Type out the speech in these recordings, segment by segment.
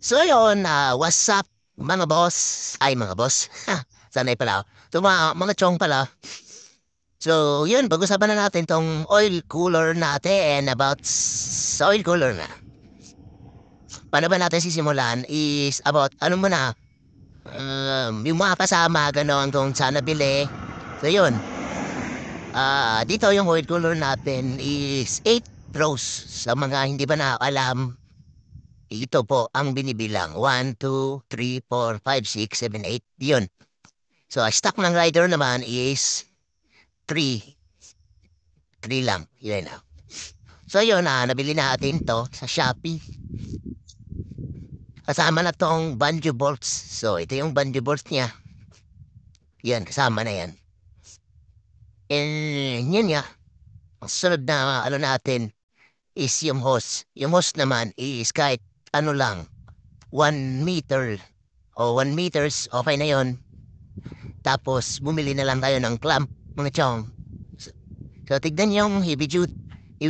So yun, what's up mga boss? Ay mga boss. Sanay pala ako. So mga chong pala. So yun, pag-usapan na natin tong oil cooler natin about sa oil cooler na. Paano ba natin sisimulan is about ano muna, yung mga kasama, gano'n kung saan nabili. So yun, dito yung oil cooler natin is 8 rows. Sa mga hindi ba nakakalam, ito po ang binibilang. 1, 2, 3, 4, 5, 6, 7, 8. Yun. So, stock ng rider naman is 3. 3 lang. Yun na. So, yun nabili natin to sa Shopee. Kasama na tong banjo bolts. So, ito yung banjo bolts niya. Yan, kasama na yan. And yun nga. Ang sunod na ano natin is yung hose. Yung hose naman is kahit ano lang. 1 meter o 1 meters, okay na yon. Tapos, bumili na lang tayo ng clamp, mga chong. So, tignan yung heavy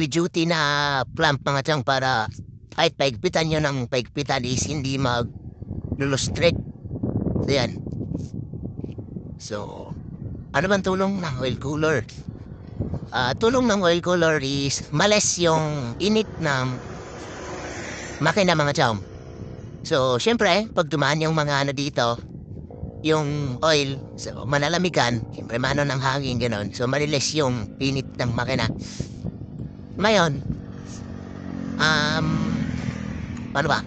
duty na clamp, mga chong, para kahit paigpitan nyo ng paigpitan is hindi mag-lustrate. So, yan. So, ano bang tulong ng oil cooler? Tulong ng oil cooler is malis yung init ng makina, mga chong. So, syempre, pag dumaan yung mga ano dito, yung oil, so manalamigan, siyempre mano ng hangin, gano'n. So, malilis yung init ng makina. Ngayon, ano ba?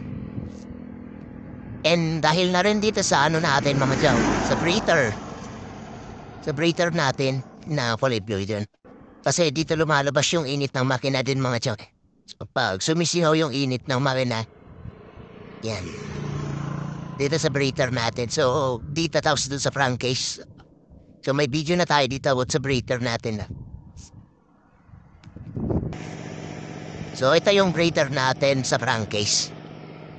And dahil na rin dito sa ano natin, mga chow, sa breather natin, na fully fluid yun. Kasi dito lumalabas yung init ng makina din, mga chow. So, pag sumisihaw yung init ng makina, yan. Dito sa breather natin. So, dito tapos dun sa crankcase. So, may video na tayo dito about sa breather natin. So, ito yung breather natin sa crankcase.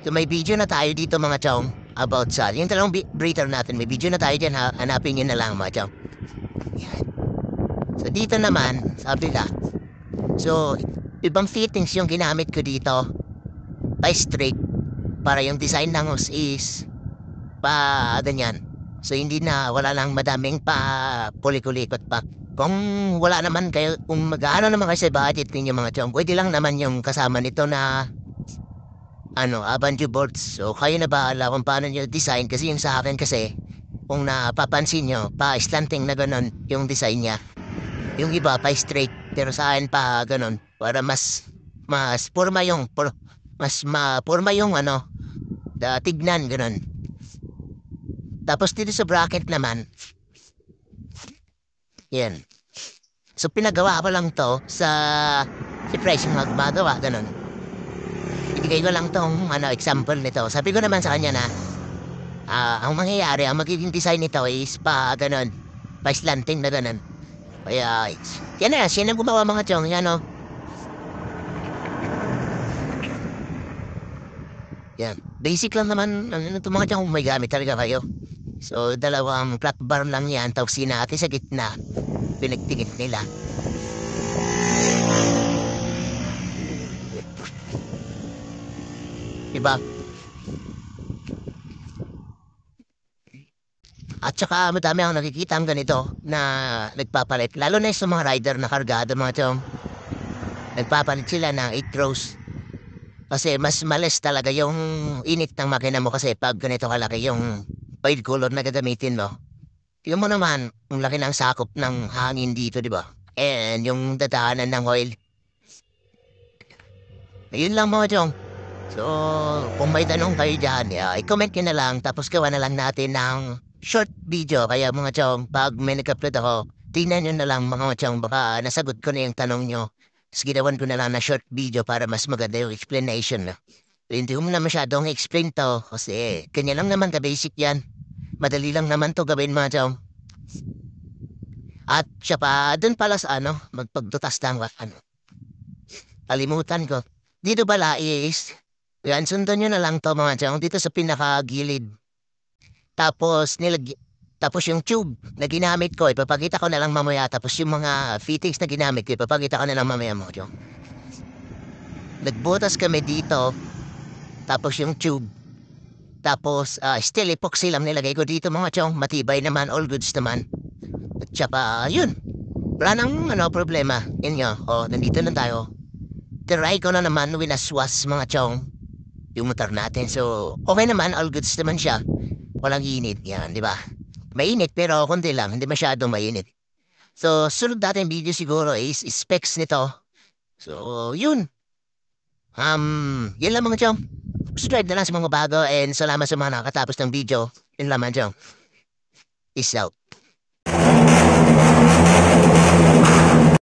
So, may video na tayo dito, mga chong, about sa, yung talong breather natin, may video na tayo dyan, hanapin nyo na lang, mga chong. Yan. So, dito naman, sabi ka, so, ibang fittings yung ginamit ko dito, pa straight, para yung design ng hose is, pa, ganyan. So, hindi na, wala lang madaming pa, pulik-ulikot pa. Kung wala naman kayo, kung mag-ano naman kayo sa budget ninyo, mga chong, pwede lang naman yung kasama nito na banjo boards. So, kayo na bahala kung paano nyo design. Kasi yung sa akin kasi, kung napapansin nyo, pa-slanting na ganon yung design niya. Yung iba, pa-straight. Pero sa akin pa ganon. Para mas forma yung, forma yung tignan, ganon. Tapos dito sa bracket naman, yan. So, pinagawa ko lang to si Price yung magmagawa, ganon. Ibigay ko lang tong example nito. Sabi ko naman sa kanya na ang mangyayari, ang magiging design nito is ganon, pa-slanting na ganon. Kaya, yan na, siya na gumawa, mga chong, yan o. Yan. Basic lang naman, ito mga chong, may gamit talaga kayo. So, dalawang flat bar lang yan, tapos sinati sa gitna, pinagtingit nila. Diba? At saka madami akong nakikita ang ganito na nagpapalit. Lalo na sa mga rider na kargado, mga chong. Nagpapalit sila ng 8 rows. Kasi mas malis talaga yung init ng makina mo kasi pag ganito kalaki yung oil cooler na gagamitin mo. Tignan mo naman, ang laki ng sakop ng hangin dito, di ba? And yung dadaanan ng oil. Ayun lang, mga chong. So, kung may tanong kayo dyan, i-comment nyo na lang tapos gawa na lang natin ng short video. Kaya mga chong, pag may nag-upload ako, tingnan nyo na lang, mga chong, baka nasagot ko na yung tanong nyo. Tapos ginawan ko na lang na short video para mas maganda yung explanation. Hindi ko na masyadong explain to kasi kanya lang naman ka-basic yan. Madali lang naman to gawin, mga chong. At siya pa, dun pala sa magpagdutas ng kalimutan ko. Dito pala is, yan, sundan nyo na lang to, mga chong, dito sa pinakagilid. Tapos yung tube na ginamit ko, ipapakita ko na lang mamaya. Tapos yung mga fittings na ginamit ko, ipapakita ko na lang mamaya, mga chong. Nagbutas kami dito, tapos yung tube, Tapos, still epoxy lang nilagay ko dito mga chong. Matibay naman, all goods naman. At saka, yun. Wala nang problema. Inyo, nandito na tayo. Try ko na naman winaswas mga chong. Yung motor natin. So, okay naman, all goods naman siya. Walang init yan, di ba? Mainit pero kundi lang, hindi masyadong mainit. So, sunod natin video siguro is specs nito. So, yun. Yun lang mga chong. Subscribe na lang sa mga bago and salamat sa mga nakatapos ng video. Yun lang mga chong. Peace out.